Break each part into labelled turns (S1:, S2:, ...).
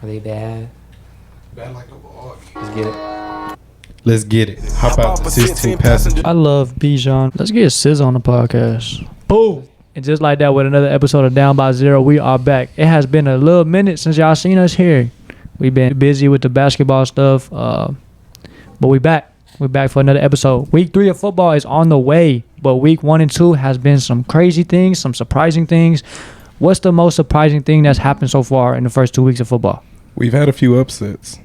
S1: Are they bad?
S2: Bad like the ball.
S1: Let's get it.
S2: Let's get it. Hop out the 16 passengers.
S3: I love Bijan. Let's get Sis on the podcast. Boom. And just like that, with another episode of Down by Zero, we are back. It has been a little minute since y'all seen us here. We've been busy with the basketball stuff, but we back. We're back for another episode. Week 3 of football is on the way, but week 1 and 2 has been some crazy things, some surprising things. What's the most surprising thing that's happened so far in the first 2 weeks of football?
S2: We've had a few upsets.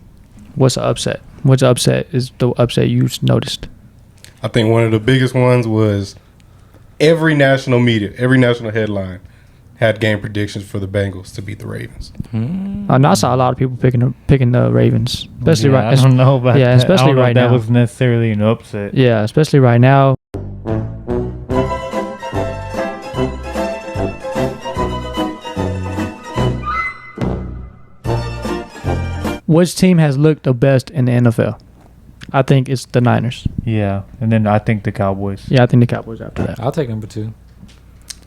S3: What's the upset? Which upset is the upset you noticed?
S2: I think one of the biggest ones was every national media, every national headline had game predictions for the Bengals to beat the Ravens.
S3: I saw a lot of people picking the Ravens, especially
S4: I don't know about that.
S3: especially
S4: I don't know
S3: right
S4: if
S3: now.
S4: that was necessarily an upset.
S3: Yeah, especially right now. Which team has looked the best in the NFL? I think it's the Niners.
S4: Yeah, and then I think the Cowboys.
S3: Yeah, I think the Cowboys after that.
S1: I'll take number 2.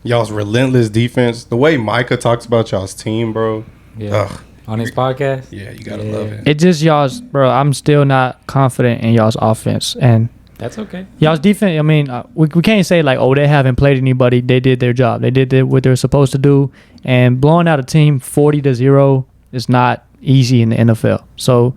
S2: Y'all's relentless defense. The way Micah talks about y'all's team, bro.
S1: Yeah.
S2: Ugh.
S1: On his podcast?
S2: Yeah, you gotta love it.
S3: It just y'all's, bro. I'm still not confident in y'all's offense and
S1: That's okay.
S3: y'all's defense. I mean, we can't say like, oh, they haven't played anybody. They did their job. They did what they're supposed to do. And blowing out a team 40-0 is not easy in the NFL. So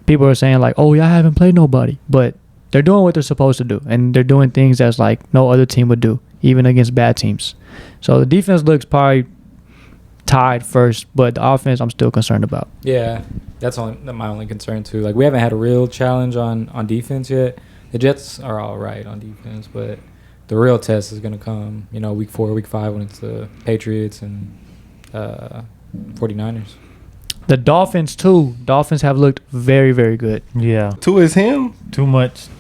S3: people are saying like, oh, y'all haven't played nobody, but they're doing what they're supposed to do, and they're doing things that's like no other team would do, even against bad teams. So the defense looks probably tied first, but the offense I'm still concerned about.
S1: Yeah, that's my only concern too. Like, we haven't had a real challenge on defense yet. The Jets are all right on defense, but the real test is going to come, week 4, week 5 when it's the Patriots and 49ers.
S3: The Dolphins too. Dolphins have looked very, very good.
S4: Yeah,
S2: Two is him.
S4: too much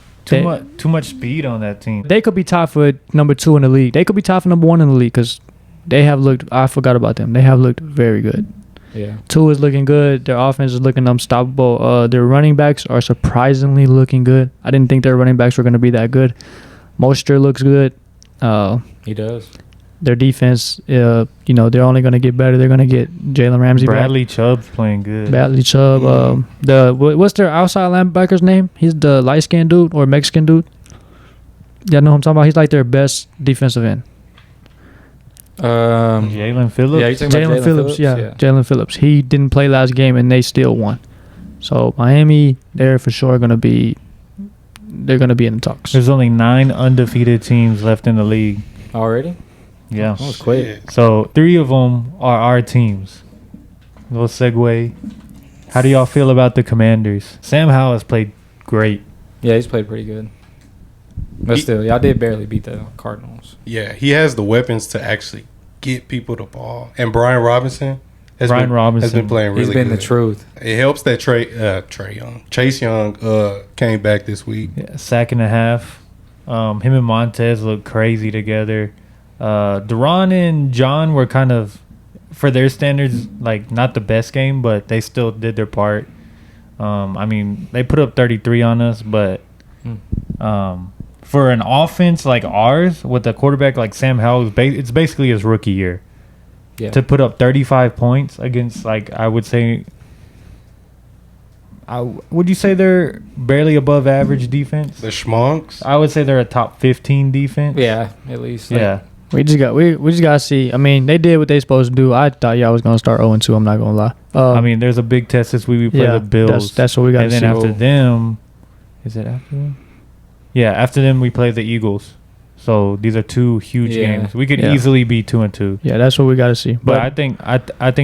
S4: speed on that team.
S3: They could be tied for number 2 in the league. They could be tied for number 1 in the league because they have looked. I forgot about them. They have looked very good.
S1: Yeah.
S3: 2 is looking good. Their offense is looking unstoppable. Their running backs are surprisingly looking good. I didn't think their running backs were going to be that good. Mostert looks good.
S1: He does.
S3: Their defense, they're only going to get better. They're going to get Jalen Ramsey
S4: Bradley Chubb's playing good.
S3: back. Bradley Chubb. What's their outside linebacker's name? He's the light-skinned dude or Mexican dude. Y'all know who I'm talking about? He's like their best defensive end.
S4: Jalen Phillips.
S1: Yeah, you're talking about
S3: Jalen Phillips, yeah. Jalen Phillips. He didn't play last game, and they still won. So Miami, they're for sure going to be. They're going to be in the talks.
S4: There's only 9 undefeated teams left in the league.
S1: Already?
S4: Yeah.
S1: That was quick.
S4: So 3 of them are our teams. Little segue. How do y'all feel about the Commanders? Sam Howell has played great.
S1: Yeah, he's played pretty good. But still, y'all did barely beat the Cardinals.
S2: Yeah, he has the weapons to actually get people the ball. And Brian Robinson has been playing really good.
S1: He's been the truth.
S2: It helps that Chase Young came back this week.
S4: Yeah, sack and a half. Him and Montez look crazy together. Duran and John were kind of, for their standards, like not the best game, but they still did their part. They put up 33 on us, but for an offense like ours, with a quarterback like Sam Howell, it's basically his rookie year.
S1: Yeah.
S4: To put up 35 points against, like, I would say, would you say they're barely above average defense?
S2: The Schmonks.
S4: I would say they're a top 15 defense.
S1: Yeah, at least.
S4: Yeah.
S3: We just gotta see. I mean, they did what they supposed to do. I thought y'all was gonna start 0-2. I'm not gonna lie.
S4: There's a big test this week. We play the Bills.
S3: That's what we got.
S4: And then after them, is it after them? Yeah, after them we play the Eagles. So these are 2 huge games. We could easily be 2-2.
S3: Yeah, that's what we gotta see.
S4: But I think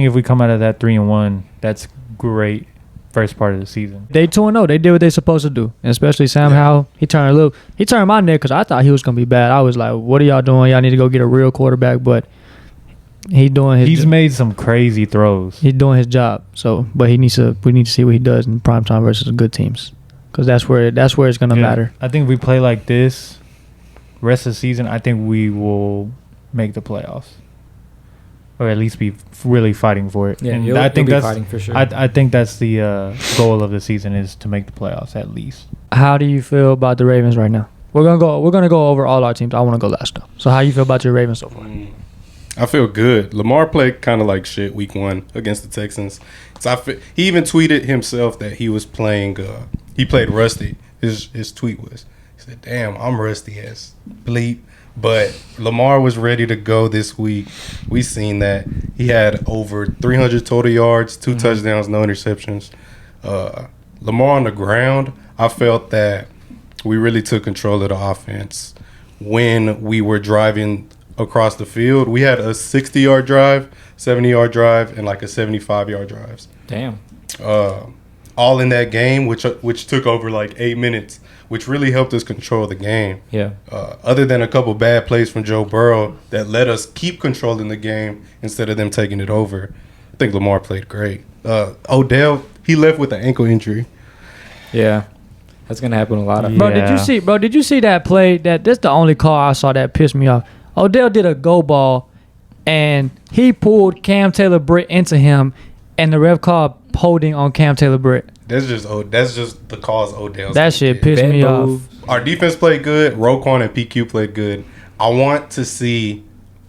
S4: if we come out of that 3-1, that's great. First part of the season.
S3: They 2-0. They did what they supposed to do, and especially Sam Howell. He turned my neck because I thought he was gonna be bad. I was like, "What are y'all doing? Y'all need to go get a real quarterback." But he's
S4: made some crazy throws.
S3: He's doing his job. So, but we need to see what he does in primetime versus good teams, because that's where it's gonna matter.
S4: I think if we play like this, rest of the season, I think we will make the playoffs. Or at least be really fighting for it.
S1: Yeah,
S4: and I think that's
S1: fighting for sure.
S4: I think that's the goal of the season, is to make the playoffs at least.
S3: How do you feel about the Ravens right now? We're gonna go over all our teams. I want to go last though. So how you feel about your Ravens so far?
S2: I feel good. Lamar played kind of like shit week 1 against the Texans. So he even tweeted himself that he was playing. He played rusty. His tweet was, he said, "Damn, I'm rusty as bleep." But Lamar was ready to go this week. We seen that he had over 300 total yards, 2 touchdowns, no interceptions. Lamar on the ground, I felt that we really took control of the offense when we were driving across the field. We had a 60-yard drive, 70-yard drive, and like a 75-yard drive.
S1: Damn.
S2: All in that game, which took over like 8 minutes, which really helped us control the game.
S1: Yeah.
S2: Other than a couple bad plays from Joe Burrow that let us keep controlling the game instead of them taking it over, I think Lamar played great. Odell, he left with an ankle injury.
S1: Yeah. That's gonna happen a lot of.
S3: Bro, did you see that play? That's the only call I saw that pissed me off. Odell did a go ball, and he pulled Cam Taylor-Britt into him, and the ref called holding on Cam Taylor-Britt.
S2: That's just the cause Odell's.
S3: That shit pissed me off.
S2: Our defense played good. Roquan and PQ played good. I want to see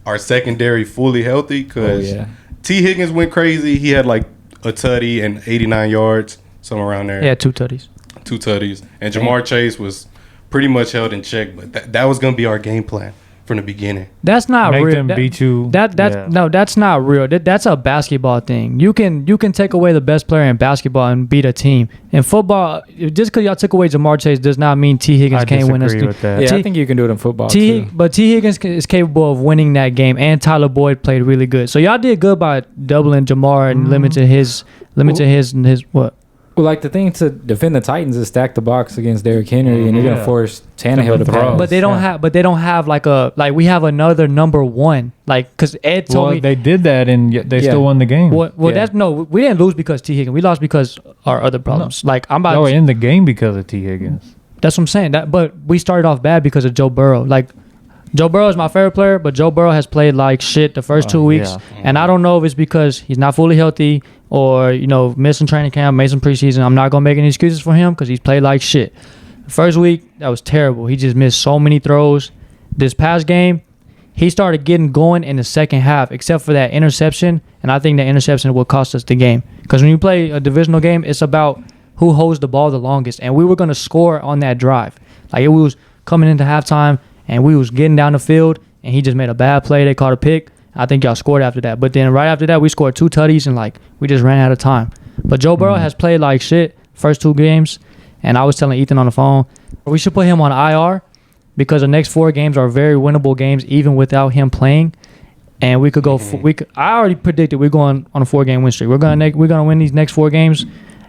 S2: our secondary fully healthy because T. Higgins went crazy. He had like a tutty and 89 yards, somewhere around there.
S3: Yeah, 2 tutties.
S2: 2 tutties. And Jamar Chase was pretty much held in check, but that was going to be our game plan from the beginning.
S3: That's not
S4: Make
S3: real.
S4: them beat you.
S3: No, that's not real. That's a basketball thing. You can take away the best player in basketball and beat a team. In football, just because y'all took away Jamar Chase does not mean T. Higgins can't win us.
S4: With that.
S1: Yeah, I think you can do it in football too.
S3: But T. Higgins is capable of winning that game, and Tyler Boyd played really good. So y'all did good by doubling Jamar and limiting his what?
S1: Well, like the thing to defend the Titans is stack the box against Derrick Henry, and you're gonna force Tannehill to throw.
S3: But they don't have. But they don't have we have another number one. Like, because Ed told me
S4: they did that and they still won the game.
S3: Well, that's no. We didn't lose because T. Higgins. We lost because our other problems.
S4: No.
S3: Like I'm about.
S4: No, we're in the game because of T. Higgins.
S3: That's what I'm saying. But we started off bad because of Joe Burrow. Like, Joe Burrow is my favorite player, but Joe Burrow has played like shit the first 2 weeks, and I don't know if it's because he's not fully healthy or missing training camp, made some preseason. I'm not gonna make any excuses for him because he's played like shit. The first week that was terrible. He just missed so many throws. This past game, he started getting going in the second half, except for that interception, and I think that interception will cost us the game. Because when you play a divisional game, it's about who holds the ball the longest, and we were gonna score on that drive. Like, it was coming into halftime, and we was getting down the field, and he just made a bad play. They caught a pick. I think y'all scored after that. But then right after that, we scored 2 tutties, and we just ran out of time. But Joe Burrow has played like shit first 2 games, and I was telling Ethan on the phone, we should put him on IR because the next 4 games are very winnable games even without him playing. And we could go. I already predicted we're going on a 4-game win streak. We're gonna win these next 4 games,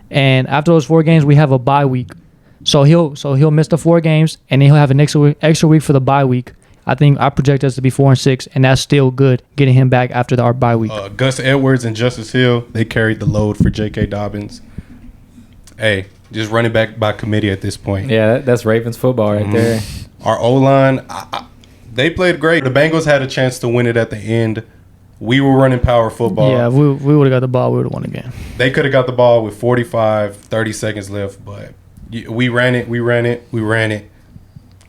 S3: and after those 4 games, we have a bye week. So he'll miss the 4 games, and then he'll have an extra week for the bye week. I think I project us to be 4-6, and that's still good getting him back after our bye week.
S2: Gus Edwards and Justice Hill, they carried the load for J.K. Dobbins. Hey, just running back by committee at this point.
S1: Yeah, that's Ravens football right there.
S2: Our O-line, they played great. The Bengals had a chance to win it at the end. We were running power football.
S3: Yeah, if we would have got the ball, we would have won the game.
S2: They could have got the ball with 30 seconds left, but we ran it.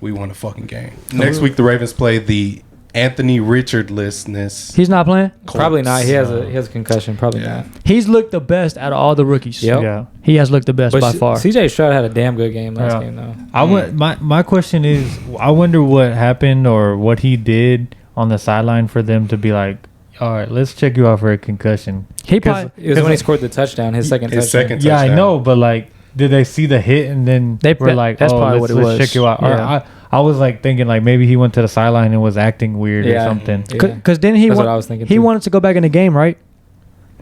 S2: We won the fucking game. Next week, the Ravens play the Anthony Richardlessness.
S3: He's not playing?
S2: Colts.
S1: Probably not. He has a concussion. Probably not.
S3: He's looked the best out of all the rookies.
S1: Yep.
S4: Yeah.
S3: He has looked the best by far.
S1: CJ Stroud had a damn good game last game, though.
S4: My question is, I wonder what happened or what he did on the sideline for them to be like, all right, let's check you out for a concussion.
S1: It was when he scored the touchdown, his second touchdown.
S4: Yeah, I know, but did they see the hit and then they were like,
S3: that's probably what it was.
S4: Let's check you out.
S3: Yeah.
S4: Or I was thinking maybe he went to the sideline and was acting weird or something.
S3: Because then he
S1: what I was thinking
S3: he
S1: too.
S3: wanted to go back in the game, right?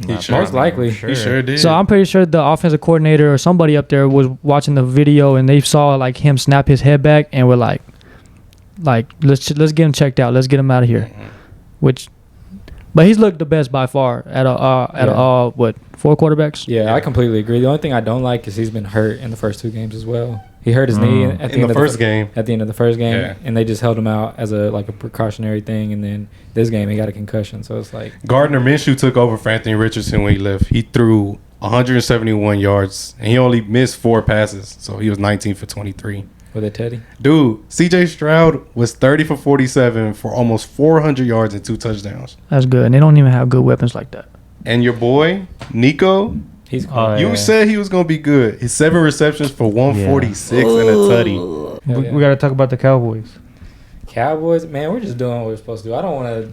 S1: Most likely.
S2: He sure did.
S3: So I'm pretty sure the offensive coordinator or somebody up there was watching the video and they saw him snap his head back and were like let's get him checked out. Let's get him out of here. But he's looked the best by far out of all 4 quarterbacks.
S1: Yeah, I completely agree. The only thing I don't like is he's been hurt in the first 2 games as well. He hurt his knee at the end of the first game. At the end of the first game, and they just held him out as a precautionary thing. And then this game, he got a concussion. So it's like
S2: Gardner Minshew took over for Anthony Richardson when he left. He threw 171 yards, and he only missed 4 passes. So he was 19 for 23.
S1: with a Teddy.
S2: Dude, CJ Stroud was 30 for 47 for almost 400 yards and 2 touchdowns.
S3: That's good. And they don't even have good weapons like that.
S2: And your boy, Nico,
S1: He's cool.
S4: Oh,
S2: you
S4: yeah.
S2: said he was going to be good. His 7 receptions for 146 and a tutty.
S1: Hell
S4: We
S1: yeah.
S4: got to talk about the Cowboys.
S1: Cowboys, man, we're just doing what we're supposed to do. I don't want to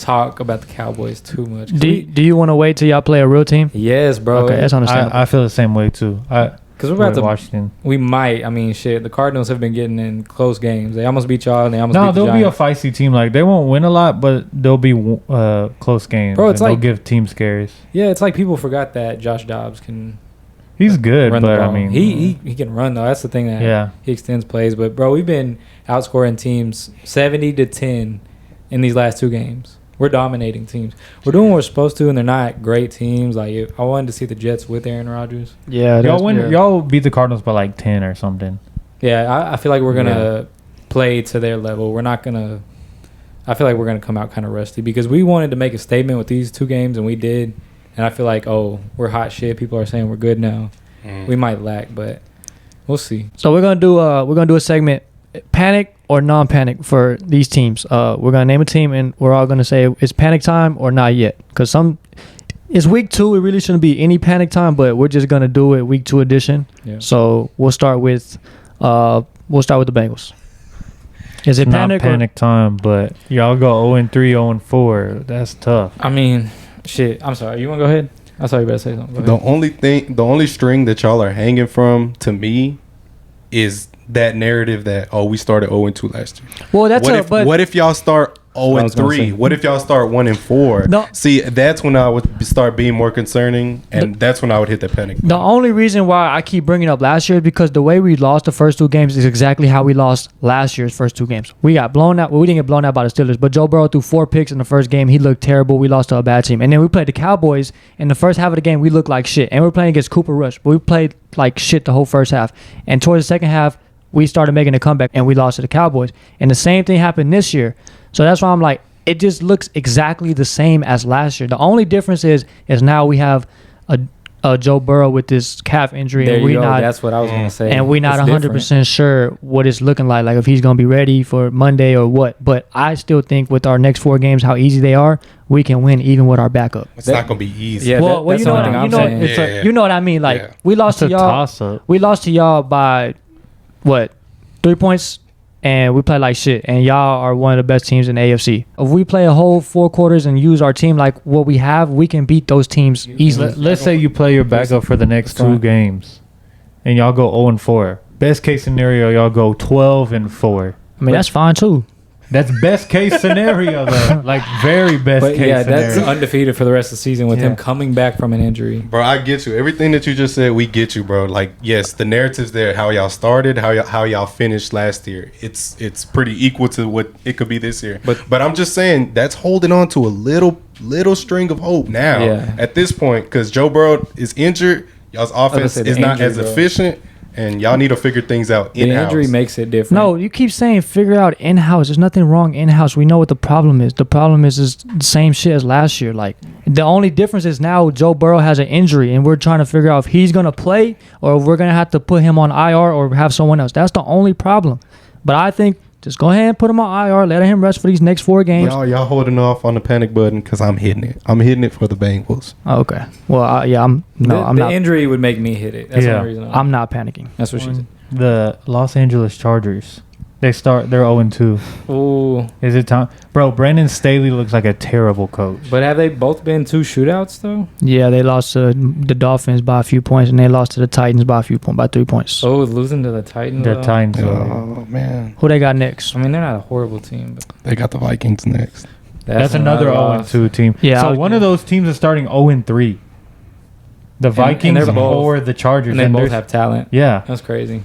S1: talk about the Cowboys too much.
S3: Do you want to wait till y'all play a real team?
S1: Yes, bro.
S3: Okay, that's understandable.
S4: I feel the same way too.
S1: Because we're about
S4: with
S1: to.
S4: Washington.
S1: We might. I mean, shit. The Cardinals have been getting in close games. They almost beat y'all, and they almost
S4: No,
S1: beat the
S4: they'll be a
S1: Giants.
S4: feisty team. Like they won't win a lot, but they'll be close games.
S1: Bro, it's
S4: and they'll
S1: like-
S4: give team scares.
S1: Yeah, it's like people forgot that Josh Dobbs can
S4: He's good,
S1: run the
S4: but
S1: ball.
S4: I mean,
S1: he can run though. That's the thing that
S4: yeah.
S1: he extends plays. But bro, we've been outscoring teams 70-10 in these last 2 games. We're dominating teams. We're doing what we're supposed to, and they're not great teams. Like I wanted to see the Jets with Aaron Rodgers.
S3: Yeah,
S4: Y'all win.
S3: yeah.
S4: Y'all beat the Cardinals by like 10 or something.
S1: Yeah, I feel like we're gonna play to their level. We're not gonna. I feel like we're gonna come out kind of rusty because we wanted to make a statement with these 2 games, and we did. And I feel like, oh, we're hot shit. People are saying we're good now. We might lack, but we'll see.
S3: So we're gonna do a segment, panic or non-panic for these teams. We're gonna name a team and we're all gonna say it's panic time or not yet. Cause it's week 2. It really shouldn't be any panic time, but we're just gonna do it week 2 edition.
S1: Yeah.
S3: So we'll start with the Bengals. Is it
S4: Not
S3: panic?
S4: panic time, but y'all go 0-3, 0-4. That's tough.
S1: I mean, shit. I'm sorry. You want to go ahead? I saw you better say something. Go ahead.
S2: The only string that y'all are hanging from to me is that narrative that we started 0-2 last year.
S3: Well, that's
S2: What if y'all start
S1: I was gonna say.
S2: 0-3? What if y'all start 1-4?
S3: No.
S2: See, that's when I would start being more concerning, and that's when I would hit the panic
S3: The
S2: button.
S3: only reason why I keep bringing up last year is because the way we lost the first 2 games is exactly how we lost last year's first 2 games. We got blown out. Well, we didn't get blown out by the Steelers, but Joe Burrow threw 4 picks in the first game. He looked terrible. We lost to a bad team. And then we played the Cowboys. In the first half of the game, we looked like shit. And we're playing against Cooper Rush, but we played like shit the whole first half. And towards the second half, we started making a comeback, and we lost to the Cowboys. And the same thing happened this year. So that's why I'm like, it just looks exactly the same as last year. The only difference is now we have a Joe Burrow with this calf injury,
S1: There
S3: and
S1: you
S3: we
S1: go.
S3: not
S1: That's what I was gonna say.
S3: and we're not
S1: It's
S3: 100% sure what it's looking like if he's going to be ready for Monday or what. But I still think with our next 4 games, how easy they are, we can win even with our backup.
S2: It's not going to be easy.
S1: Yeah,
S3: well,
S1: that's
S3: you
S1: the
S3: know,
S1: only thing I'm saying.
S3: it's
S2: Yeah.
S3: you know what I mean. Like
S2: Yeah.
S3: we lost
S4: It's
S3: to
S4: a
S3: y'all.
S4: toss-up.
S3: We lost to y'all by what 3 points, and we play like shit. And y'all are one of the best teams in the AFC. If we play a whole 4 quarters and use our team like what we have, we can beat those teams easily.
S4: Let's say you play your backup for the next 2 games, and y'all go 0-4. Best case scenario, y'all go 12-4.
S3: I mean, that's fine too.
S4: That's best case scenario though. Like very best
S1: But
S4: case
S1: yeah,
S4: scenario.
S1: that's undefeated for the rest of the season with
S4: Yeah.
S1: him coming back from an injury.
S2: Bro, I get you. Everything that you just said, we get you, bro. Like, yes, the narrative's there. How y'all started, how y'all finished last year. It's pretty equal to what it could be this year. But I'm just saying that's holding on to a little string of hope now.
S1: Yeah.
S2: At this point, because Joe Burrow is injured, y'all's offense
S1: say, the
S2: is not
S1: injury,
S2: as
S1: bro.
S2: efficient, and y'all need to figure things out
S1: The
S2: in-house.
S1: injury makes it different.
S3: No, you keep saying figure out in-house. There's nothing wrong in-house. We know what the problem is. The problem is the same shit as last year. Like the only difference is now Joe Burrow has an injury, and we're trying to figure out if he's gonna play or if we're gonna have to put him on IR or have someone else. That's the only problem. But I think just go ahead and put him on IR. Let him rest for these next 4 games.
S2: Y'all holding off on the panic button because I'm hitting it. I'm hitting it for the Bengals.
S3: Oh, okay. Well, yeah, I'm
S1: the
S3: not.
S1: injury would make me hit it. That's the
S4: Yeah.
S1: only reason.
S3: I'm not panicking.
S1: That's what she said.
S4: The Los Angeles Chargers. They're 0-2.
S1: Ooh,
S4: Is it time? Bro, Brandon Staley looks like a terrible coach.
S1: but have they both been 2 shootouts though?
S3: Yeah, they lost to the Dolphins by a few points, and they lost to the Titans by 3 points.
S1: Oh, losing to the Titans.
S4: The
S1: though?
S4: Titans.
S2: Oh, man.
S3: Who they got next?
S1: I mean, they're not a horrible team, but
S2: They got the Vikings next.
S4: That's another
S1: loss.
S4: 0-2 team.
S3: Yeah,
S4: So one of those teams is starting 0-3. The Vikings
S1: they're both-
S4: or the Chargers.
S1: And they
S4: And
S1: both
S4: there's-
S1: have talent.
S4: Yeah.
S1: That's crazy.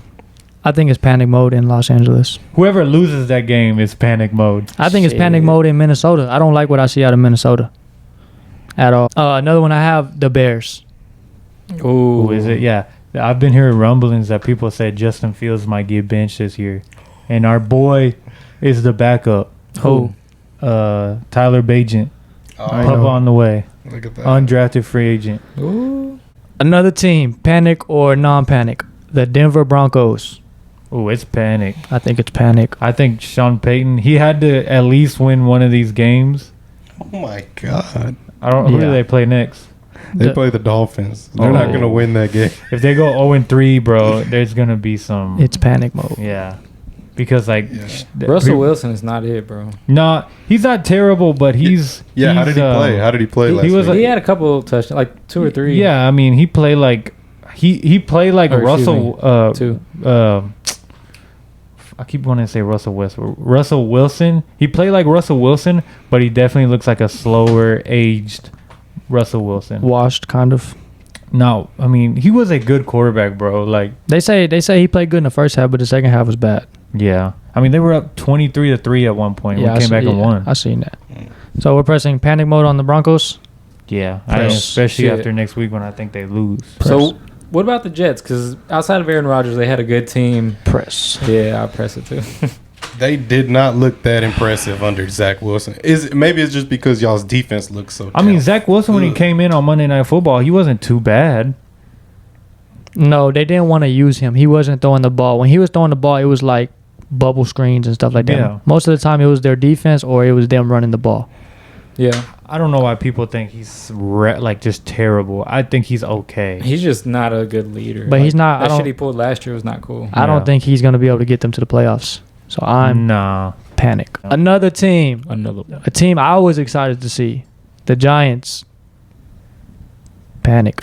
S3: I think it's panic mode in Los Angeles.
S4: Whoever loses that game is panic mode.
S3: I think it's
S1: Shit.
S3: panic mode in Minnesota. I don't like what I see out of Minnesota at all. Another one I have, the Bears.
S1: Ooh,
S4: Who is it? Yeah. I've been hearing rumblings that people said Justin Fields might get benched this year. And our boy is the backup.
S3: Who?
S4: Tyler Bagent.
S3: I
S4: Pup
S3: know.
S4: on the way.
S2: Look at that.
S4: Undrafted free agent.
S1: Ooh.
S3: Another team, panic or non-panic, the Denver Broncos.
S4: Oh, it's panic.
S3: I think it's panic.
S4: I think Sean Payton, he had to at least win one of these games.
S2: Oh my God.
S4: I don't. Who do
S3: Yeah.
S4: they play next?
S2: They play the Dolphins. They're not going to win that game.
S4: If they go 0-3, bro, there's gonna be some.
S3: It's panic mode.
S4: Yeah, because like
S1: Russell Wilson is not it, bro.
S4: No, he's not terrible, but he's
S2: Yeah, how did he play? How did he play last
S4: was
S2: week?
S1: He had a couple touchdowns, like 2 or 3.
S4: Yeah, I mean, he played like he played like
S1: Or, excuse
S4: Russell.
S1: 2.
S4: I keep wanting to say Russell Wilson. He played like Russell Wilson, but he definitely looks like a slower aged Russell Wilson.
S3: Washed, kind of.
S4: No, I mean, he was a good quarterback, bro. Like
S3: They say he played good in the first half, but the second half was bad.
S4: yeah, I mean, they were up 23-3 at one point.
S3: Yeah,
S4: We came back and won.
S3: I seen that. So we're pressing panic mode on the Broncos.
S4: Yeah,
S3: Press.
S4: especially
S1: Shit.
S4: after next week when I think they lose.
S1: So, what about the Jets? Because outside of Aaron Rodgers, they had a good team.
S3: Press.
S1: Yeah, I'll press it too.
S2: They did not look that impressive under Zach Wilson. Maybe it's just because y'all's defense looks so
S4: I mean,
S2: talented.
S4: Zach Wilson, when he
S2: Ugh.
S4: came in on Monday Night Football, he wasn't too bad.
S3: No, they didn't want to use him. He wasn't throwing the ball. When he was throwing the ball, it was like bubble screens and stuff like that.
S4: Yeah.
S3: Most of the time, it was their defense or it was them running the ball.
S1: Yeah,
S4: I don't know why people think he's like just terrible. I think he's okay.
S1: he's just not a good leader.
S3: But he's not- I
S1: That
S3: don't-
S1: shit he pulled last year was not cool.
S3: I
S4: Yeah.
S3: don't think he's going to be able to get them to the playoffs. So I'm
S4: Nah.
S3: panic. Another team,
S1: Another one.
S3: a team I was excited to see, the Giants. Panic.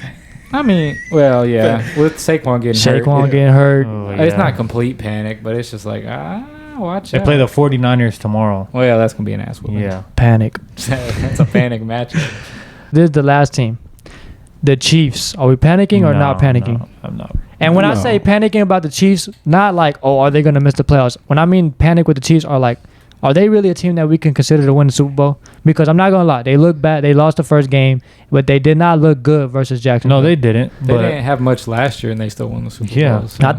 S1: I mean, well, yeah, with Saquon getting hurt,
S3: Saquon getting hurt.
S4: Oh,
S1: it's
S4: yeah.
S1: not complete panic, but it's just like watch
S4: They
S1: out.
S4: play the 49ers tomorrow.
S1: Well, that's gonna be an ass whooping.
S4: Yeah.
S3: Panic.
S1: That's a panic match.
S3: This is the last team. The Chiefs. Are we panicking or not panicking?
S4: No, I'm not.
S3: And when I
S2: No.
S3: say panicking about the Chiefs, not like, oh, are they going to miss the playoffs? When I mean panic with the Chiefs, are like, are they really a team that we can consider to win the Super Bowl? Because I'm not going to lie. They look bad. They lost the first game, but they did not look good versus Jacksonville.
S4: No, they didn't.
S1: They
S4: But
S1: didn't have much last year, and they still won the Super
S4: Yeah.
S1: Bowl. so.
S3: I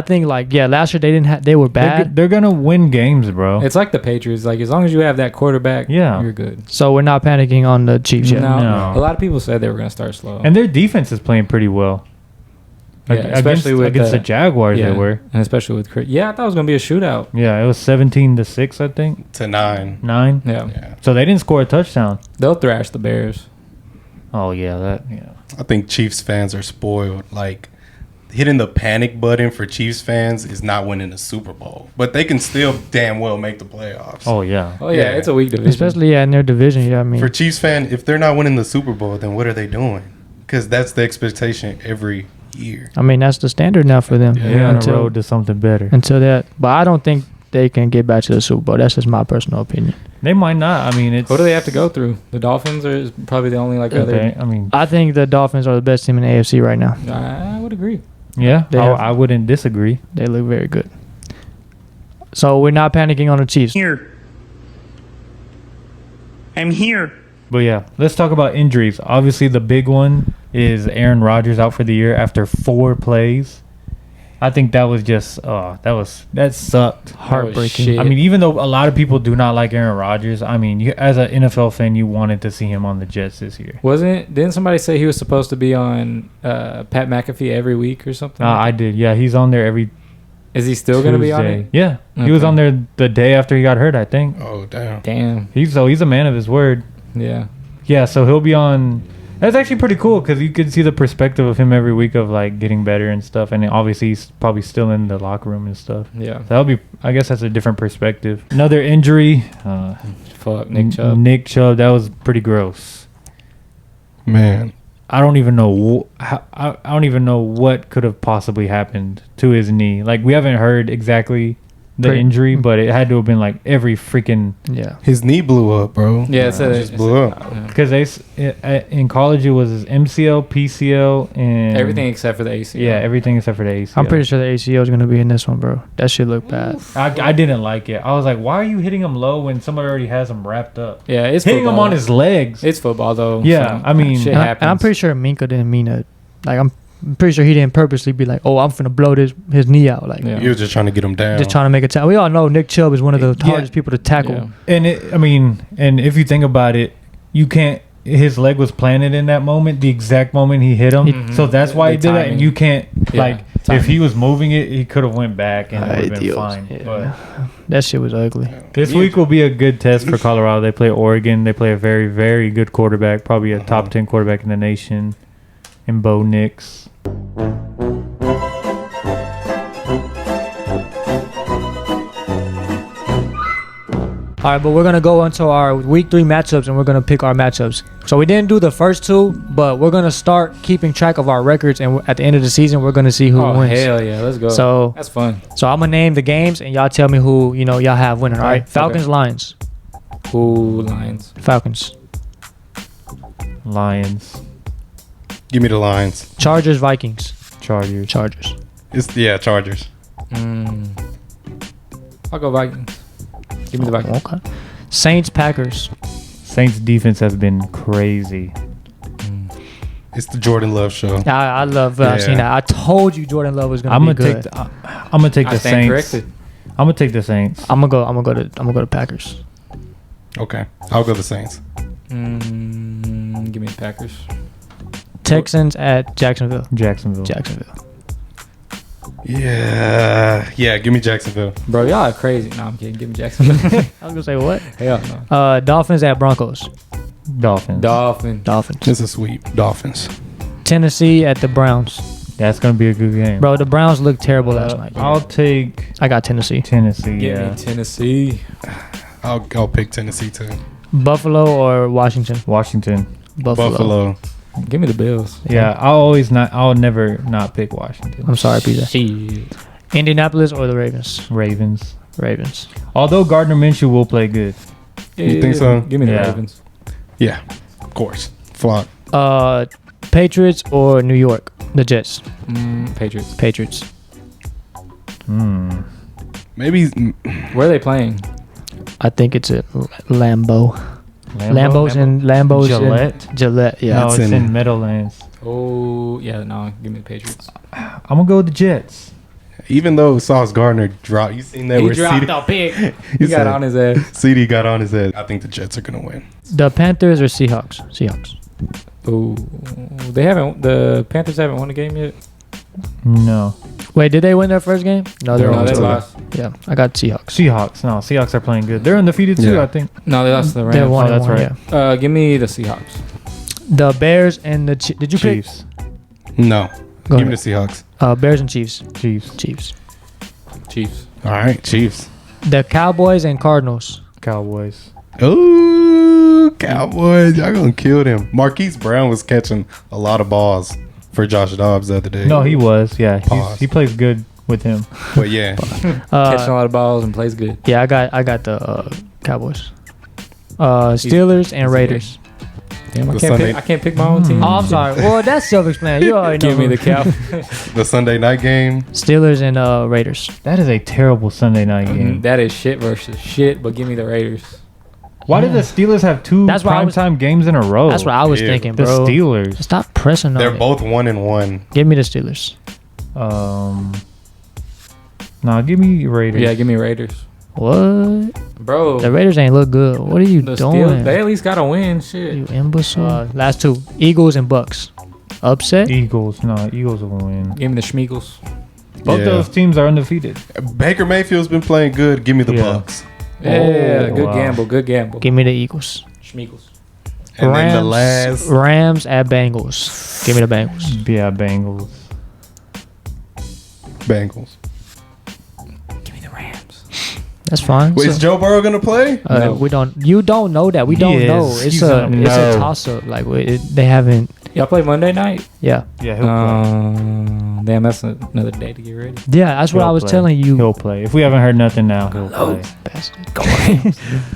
S3: think like, yeah, last year they didn't have, they were bad.
S4: they're going to win games, bro.
S1: It's like the Patriots. Like as long as you have that quarterback,
S4: Yeah.
S1: you're good.
S3: So we're not panicking on the Chiefs yet.
S1: No,
S4: No.
S1: a lot of people said they were gonna start slow.
S4: And their defense is playing pretty well.
S1: Yeah, especially with
S4: against the Jaguars,
S1: yeah,
S4: they were.
S1: and especially with Chris. Yeah, I thought it was gonna be a shootout.
S4: Yeah, it was 17-6, I think.
S2: to 9.
S4: 9.
S1: Yeah,
S2: Yeah.
S4: So they didn't score a touchdown.
S1: they'll thrash the Bears.
S4: Oh yeah.
S2: I think Chiefs fans are spoiled. Like, hitting the panic button for Chiefs fans is not winning the Super Bowl. But they can still damn well make the playoffs.
S4: Oh yeah.
S1: Oh yeah,
S2: Yeah.
S1: it's a weak division.
S3: Especially in their division. Yeah, I mean,
S2: For Chiefs fan, if they're not winning the Super Bowl, then what are they doing? Because that's the expectation every year.
S3: that's the standard now for them.
S2: Yeah.
S4: They're on the
S3: until,
S4: road to something better.
S3: until that. But I don't think they can get back to the Super Bowl. That's just my personal opinion.
S4: They might not. I mean, it's.
S1: What do they have to go through? The Dolphins are probably the only like other.
S4: Okay, I mean,
S3: I think the Dolphins are the best team in the AFC right now.
S1: I would agree.
S4: yeah,
S3: They have-
S4: I wouldn't disagree.
S3: They look very good. So we're not panicking on the Chiefs.
S5: Here. I'm here.
S4: But yeah, let's talk about injuries. Obviously, the big one is Aaron Rodgers out for the year after 4 plays. I think that was just that sucked.
S3: Heartbreaking.
S1: shit.
S4: I mean, even though a lot of people do not like Aaron Rodgers, I mean, as an NFL fan, you wanted to see him on the Jets this year.
S1: Didn't somebody say he was supposed to be on Pat McAfee every week or something?
S4: I did. Yeah, he's on there every
S1: Is he still going to be on
S4: Tuesday.
S1: it?
S4: Yeah, he was
S1: Okay.
S4: on there the day after he got hurt, I think.
S2: Oh, damn.
S1: Damn.
S4: He's a man of his word.
S1: Yeah.
S4: Yeah, so he'll be on. That's actually pretty cool because you can see the perspective of him every week of like getting better and stuff, and obviously he's probably still in the locker room and stuff.
S1: Yeah.
S4: So that'll be, I guess that's a different perspective. Another injury,
S1: Fuck Nick Chubb.
S4: Nick Chubb, that was pretty gross.
S2: Man.
S4: I don't even know. I don't even know what could have possibly happened to his knee. Like we haven't heard exactly the injury, but it had to have been like every freaking.
S3: Yeah.
S2: His knee blew up, bro.
S1: Yeah, it said
S2: just blew up.
S4: Because in college it was his MCL, PCL, and
S1: Everything except for the ACL.
S4: Yeah, everything except for the ACL.
S3: I'm pretty sure the ACL is going to be in this one, bro. That shit look bad.
S4: I didn't like it. I was like, why are you hitting him low when somebody already has him wrapped up?
S1: Yeah, it's
S4: Hitting him
S1: football.
S4: on his legs.
S1: It's football though.
S4: Yeah,
S1: so
S4: I mean-
S1: shit
S3: And,
S1: happens.
S3: I'm pretty sure Minka didn't mean it. Like, I'm pretty sure he didn't purposely be like, oh, I'm finna blow his knee out. Like,
S1: Yeah.
S2: He was just trying to get him down.
S3: just trying to make a tackle. We all know Nick Chubb is one of the
S4: Yeah.
S3: hardest people to tackle.
S1: Yeah.
S4: And and if you think about it, you can't. His leg was planted in that moment, the exact moment he hit him.
S1: Mhm.
S4: So that's why he
S1: The
S4: did that.
S1: timing.
S4: And you can't
S1: Yeah.
S4: like If he was moving it, he could have went back and it would have been
S3: Ideals.
S4: fine.
S3: Yeah.
S4: But
S3: That shit was ugly.
S4: this week will be a good test for Colorado. They play Oregon. They play a very, very good quarterback, probably a top 10 quarterback in the nation, in Bo Nix.
S3: All right, but we're gonna go into our week 3 matchups, and we're gonna pick our matchups. So we didn't do the first 2, but we're gonna start keeping track of our records, and at the end of the season, we're gonna see who
S1: Oh
S3: wins.
S1: hell yeah, let's go.
S3: So,
S1: That's fun.
S3: I'm gonna name the games, and y'all tell me who y'all have winning. All right,
S1: Okay.
S3: Falcons, Lions,
S1: Cool Lions.
S3: Falcons,
S4: Lions,
S2: Give me the Lions.
S3: Chargers, Vikings,
S4: Chargers.
S3: Chargers.
S2: Chargers.
S1: I'll go Vikings. Give me the Vikings.
S3: Okay. Saints, Packers.
S4: Saints defense has been crazy.
S2: It's the Jordan Love show.
S3: I love seeing that. I told you Jordan Love was gonna
S4: I'm
S3: be
S4: gonna
S3: good.
S4: take. I'm gonna take
S1: I
S4: the
S1: stand
S4: Saints.
S1: corrected.
S4: I'm gonna take the Saints.
S3: I'm gonna go to Packers.
S2: Okay, I'll go the Saints.
S1: Give me the Packers.
S3: Texans at Jacksonville.
S4: Jacksonville.
S2: Yeah. Give me Jacksonville.
S1: Bro, y'all are crazy. No, I'm kidding. Give me Jacksonville.
S3: I was gonna say what?
S1: Hell no.
S3: Dolphins at Broncos.
S4: Dolphins.
S3: Dolphins.
S2: It's a sweep. Dolphins.
S3: Tennessee at the Browns.
S4: That's gonna be a good game.
S3: Bro, the Browns looked terrible last night.
S4: I'll take
S3: I got Tennessee.
S4: Tennessee.
S1: Give
S4: Yeah.
S1: me Tennessee.
S2: I'll pick Tennessee too.
S3: Buffalo or Washington?
S4: Washington.
S2: Buffalo.
S1: Give me the Bills.
S4: Yeah, I'll never not pick Washington.
S3: I'm sorry, PJ.
S1: Shit.
S3: Indianapolis or the Ravens?
S4: Ravens.
S3: Ravens.
S4: Although Gardner Minshew will play good.
S2: You think so?
S1: Give me the
S4: Yeah.
S1: Ravens.
S2: Yeah, of course. Flock.
S3: Patriots or New York? The Jets.
S1: Patriots.
S3: Patriots.
S2: Maybe.
S1: Where are they playing?
S3: I think it's at Lambeau. Lambeau's in
S4: Gillette?
S3: Gillette, yeah.
S4: No,
S2: It's
S4: it's
S2: in-
S4: in Meadowlands.
S1: Oh, yeah, no. Give me the Patriots.
S4: I'm gonna go with the Jets.
S2: Even though Sauce Gardner dropped, you seen that?
S1: He
S2: where
S1: dropped
S2: CD,
S1: the pick.
S2: he
S1: He got
S2: said-
S1: on his ass.
S2: CD got on his head. I think the Jets are gonna win.
S3: The Panthers or Seahawks? Seahawks.
S1: Oh, the Panthers haven't won a game yet.
S4: No.
S3: Wait, did they win their first game? No,
S2: They're
S3: they're
S2: on
S1: No,
S3: on.
S1: they
S2: still
S1: lost.
S3: Yeah, I got Seahawks.
S4: Seahawks are playing good. They're undefeated too,
S2: Yeah.
S4: I think.
S1: No, they lost to the
S3: They
S1: Rams.
S3: won.
S4: Oh, that's
S3: one,
S4: right.
S3: yeah.
S1: Give me the Seahawks.
S3: The Bears and the did you
S4: Chiefs.
S2: No.
S3: Go
S2: Give me
S3: ahead.
S2: the Seahawks.
S3: pick? Bears and Chiefs.
S4: Chiefs.
S3: Chiefs.
S1: Chiefs.
S2: All right, Chiefs.
S3: The Cowboys and Cardinals.
S4: Cowboys.
S2: Ooh, Cowboys. Y'all gonna kill them. Marquise Brown was catching a lot of balls for Josh Dobbs the other day.
S4: No, he was. Yeah,
S2: Pause.
S4: he plays good with him.
S2: But yeah.
S1: Catching a lot of balls and plays good.
S3: Yeah, I got the Cowboys. Steelers and Raiders.
S1: Damn,
S2: The Sunday-
S1: I can't pick my own team.
S3: Oh, I'm sorry. Well, that's self-explanatory. You already know.
S1: Give me the
S3: who.
S1: Cowboys.
S2: The Sunday night game.
S3: Steelers and Raiders.
S4: That is a terrible Sunday night game.
S1: That is shit versus shit, but give me the Raiders.
S4: Why did the Steelers have two
S3: That's what I was-
S4: primetime games in a row?
S3: That's what I was
S2: yeah.
S3: thinking,
S4: The
S3: bro.
S4: Steelers.
S3: Stop pressing on
S2: They're
S3: me.
S2: both 1-1.
S3: Give me the Steelers.
S4: Nah, give me Raiders.
S1: Yeah, give me Raiders.
S3: What?
S1: Bro,
S3: The Raiders ain't look good. What are you
S1: the
S3: doing?
S1: Steelers, they at least got to win. Shit.
S3: You imbecile. Last 2. Eagles and Bucks. Upset?
S4: Eagles. No, Eagles will win.
S1: Give me the Schmeagles.
S4: Both
S2: Yeah.
S4: those teams are undefeated.
S2: Baker Mayfield's been playing good. Give me the
S4: Yeah.
S2: Bucks.
S1: Yeah,
S4: Oh,
S1: good
S4: wow.
S1: gamble. Good gamble.
S3: Give me the Eagles.
S1: Schmeagles.
S2: And then the last.
S3: Rams at Bengals. Give me the Bengals.
S4: Yeah, Bengals.
S2: Bengals.
S1: Give me the Rams.
S3: That's fine.
S2: Wait, is Joe Burrow gonna play?
S1: No.
S3: We don't. You don't know that. We
S4: He
S3: don't
S4: is.
S3: know. It's
S4: He's
S3: a.
S4: on-
S3: It's a
S2: No.
S3: toss up. Like they haven't.
S1: Y'all play Monday night?
S3: Yeah.
S4: Yeah, he'll play.
S1: Damn, that's another day to get ready.
S3: Yeah. That's what
S4: He'll
S3: I was
S4: play.
S3: telling you.
S4: He'll play. If we haven't heard nothing now, he'll play.
S3: Bastard.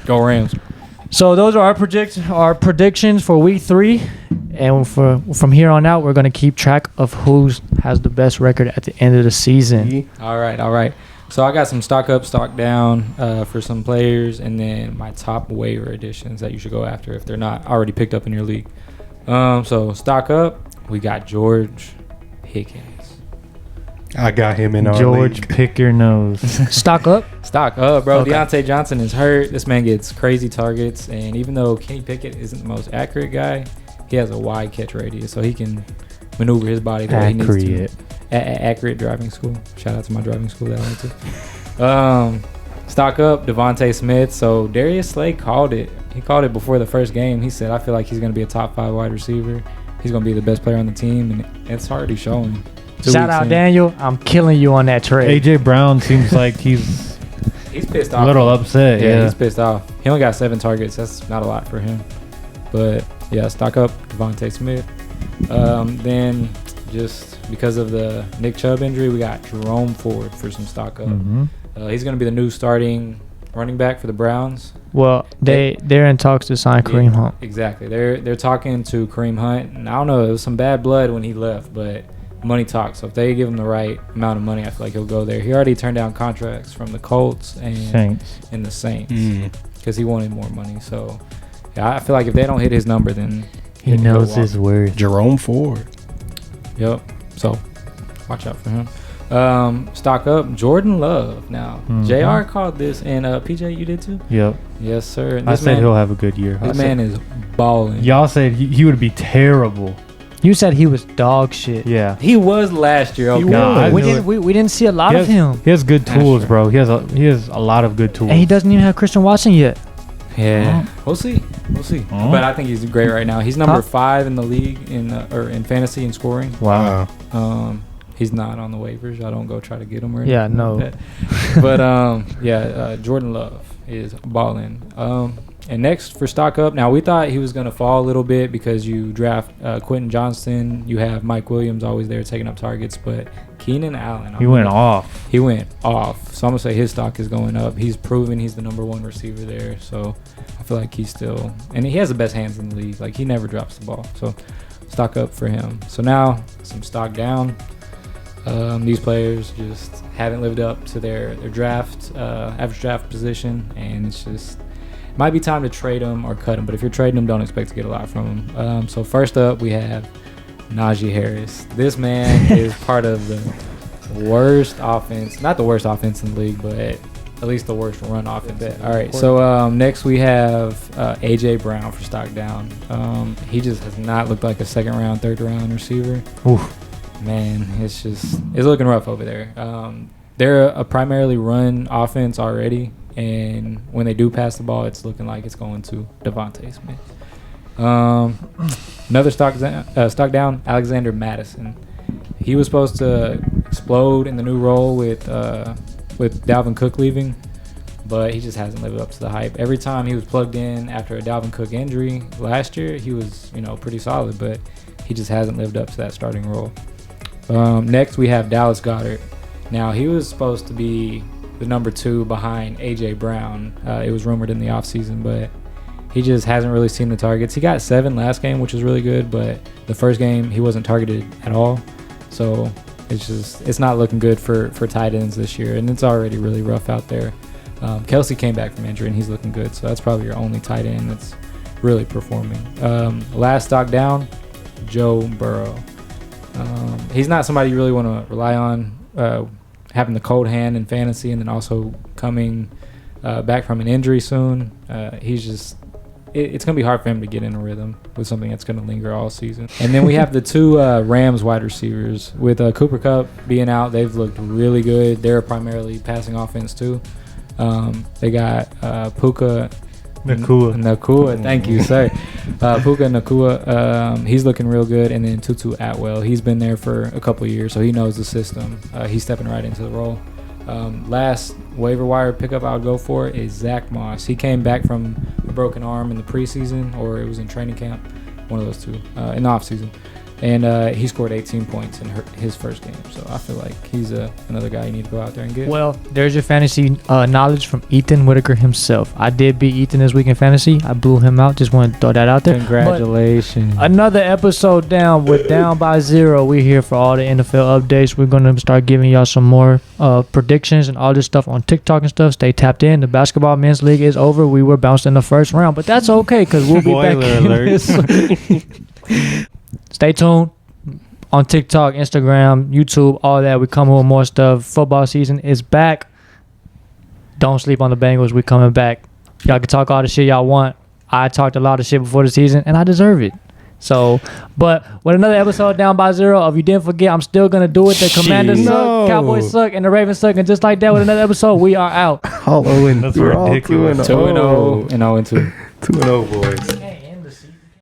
S1: Go Rams.
S3: So those are our predictions for week 3, and from here on out, we're gonna keep track of who has the best record at the end of the season.
S1: All right. So I got some stock up, stock down for some players, and then my top waiver additions that you should go after if they're not already picked up in your league. So stock up, we got George Pickens.
S2: I got him in our
S4: George,
S2: league.
S4: pick your nose.
S3: Stock up.
S1: Stock up, bro.
S3: Okay.
S1: Deontay Johnson is hurt. This man gets crazy targets, and even though Kenny Pickett isn't the most accurate guy, he has a wide catch radius, so he can maneuver his body the way he needs to.
S4: Accurate.
S1: Accurate Driving School. Shout out to my driving school that I went to. Stock up, Devontae Smith. So Darius Slay called it. He called it before the first game. He said, I feel like he's going to be a top 5 wide receiver. He's going to be the best player on the team, and it's already showing.
S3: Shout out, Daniel. I'm killing you on that trade.
S4: AJ Brown seems like he's
S1: pissed off.
S4: a little upset.
S1: Yeah,
S4: Yeah.
S1: he's pissed off. He only got 7 targets. That's not a lot for him. But, yeah, stock up, Devontae Smith. Then, just because of the Nick Chubb injury, we got Jerome Ford for some stock up.
S4: Mm-hmm.
S1: He's going to be the new starting running back for the Browns.
S3: Well, they're in talks to sign Kareem Hunt.
S1: Exactly. They're talking to Kareem Hunt, and I don't know, it was some bad blood when he left, but money talks. So if they give him the right amount of money, I feel like he'll go there. He already turned down contracts from the Colts and the Saints because he wanted more money. So yeah, I feel like if they don't hit his number, then
S4: He knows his worth.
S2: Jerome Ford.
S1: Yep. So watch out for him. Stock up, Jordan Love. Now, JR called this, and PJ, you did too?
S4: Yep.
S1: Yes, sir.
S4: I said he'll have a good year.
S1: This man is balling.
S4: Y'all said he would be terrible.
S3: You said he was dog shit.
S4: Yeah.
S1: He was last year. Okay.
S4: was.
S3: We didn't see a lot of him.
S4: He has good
S1: That's
S4: tools,
S1: true.
S4: bro. He has a lot of good tools.
S3: And he doesn't even have Christian Watson yet.
S1: Yeah, we'll see. But I think he's great right now. He's number 5 in the league in fantasy and scoring.
S4: Wow.
S1: He's not on the waivers. I don't go try to get him or anything.
S3: Yeah, no.
S1: Like that. But Jordan Love is balling. And next for stock up. Now we thought he was gonna fall a little bit because you draft Quentin Johnston. You have Mike Williams always there taking up targets, but Keenan Allen.
S4: He went off.
S1: He went off. So I'm going to say his stock is going up. He's proven he's the number 1 receiver there. So I feel like he's still – and he has the best hands in the league. Like, he never drops the ball. So stock up for him. So now some stock down. These players just haven't lived up to their draft, average draft position. And it's just – might be time to trade them or cut them. But if you're trading them, don't expect to get a lot from them. So first up, we have Najee Harris. This man is part of the – worst offense, not the worst offense in the league, but at least the worst run offense. All right, so next we have AJ Brown for stock down. He just has not looked like a second round, third round receiver.
S4: Oof.
S1: Man, it's looking rough over there. They're a primarily run offense already, and when they do pass the ball, it's looking like it's going to Devontae Smith. Another stock down, Alexander Madison. He was supposed to explode in the new role with Dalvin Cook leaving, but he just hasn't lived up to the hype. Every time he was plugged in after a Dalvin Cook injury last year, he was pretty solid, but he just hasn't lived up to that starting role. Next, we have Dallas Goedert. Now, he was supposed to be the number 2 behind A.J. Brown. It was rumored in the offseason, but he just hasn't really seen the targets. He got 7 last game, which was really good, but the first game, he wasn't targeted at all. So it's not looking good for tight ends this year, and it's already really rough out there. Kelsey came back from injury, and he's looking good, so that's probably your only tight end that's really performing. Last stock down, Joe Burrow. He's not somebody you really want to rely on, having the cold hand in fantasy and then also coming back from an injury soon. It's going to be hard for him to get in a rhythm with something that's going to linger all season. And then we have the 2 Rams wide receivers. With Cooper Kupp being out, they've looked really good. They're primarily passing offense too. They got Puka Nacua. Thank you, sir. Puka Nacua, he's looking real good. And then Tutu Atwell, he's been there for a couple of years, so he knows the system. He's stepping right into the role. Last waiver wire pickup I would go for is Zach Moss. He came back from a broken arm in the preseason, or it was in training camp, one of those two, in the offseason. And he scored 18 points in his first game. So I feel like he's another guy you need to go out there and get.
S3: Well, there's your fantasy knowledge from Ethan Whitaker himself. I did beat Ethan this week in fantasy. I blew him out. Just wanted to throw that out there.
S1: Congratulations.
S3: But another episode down. We're down by 0. We're here for all the NFL updates. We're going to start giving y'all some more predictions and all this stuff on TikTok and stuff. Stay tapped in. The basketball men's league is over. We were bounced in the first round, but that's okay because we'll be back in this. Stay tuned on TikTok, Instagram, YouTube, all that. We come with more stuff. Football season is back. Don't sleep on the Bengals. We coming back. Y'all can talk all the shit y'all want. I talked a lot of shit before the season, and I deserve it. So, but with another episode down by 0, if you didn't forget, I'm still gonna do it. The Commanders suck,
S2: No.
S3: Cowboys suck, and the Ravens suck. And just like that, with another episode, we are out.
S2: All 0
S4: That's
S2: we're all
S4: ridiculous.
S2: 2-0.
S1: 2-0 and 0-2.
S2: 2-0, boys.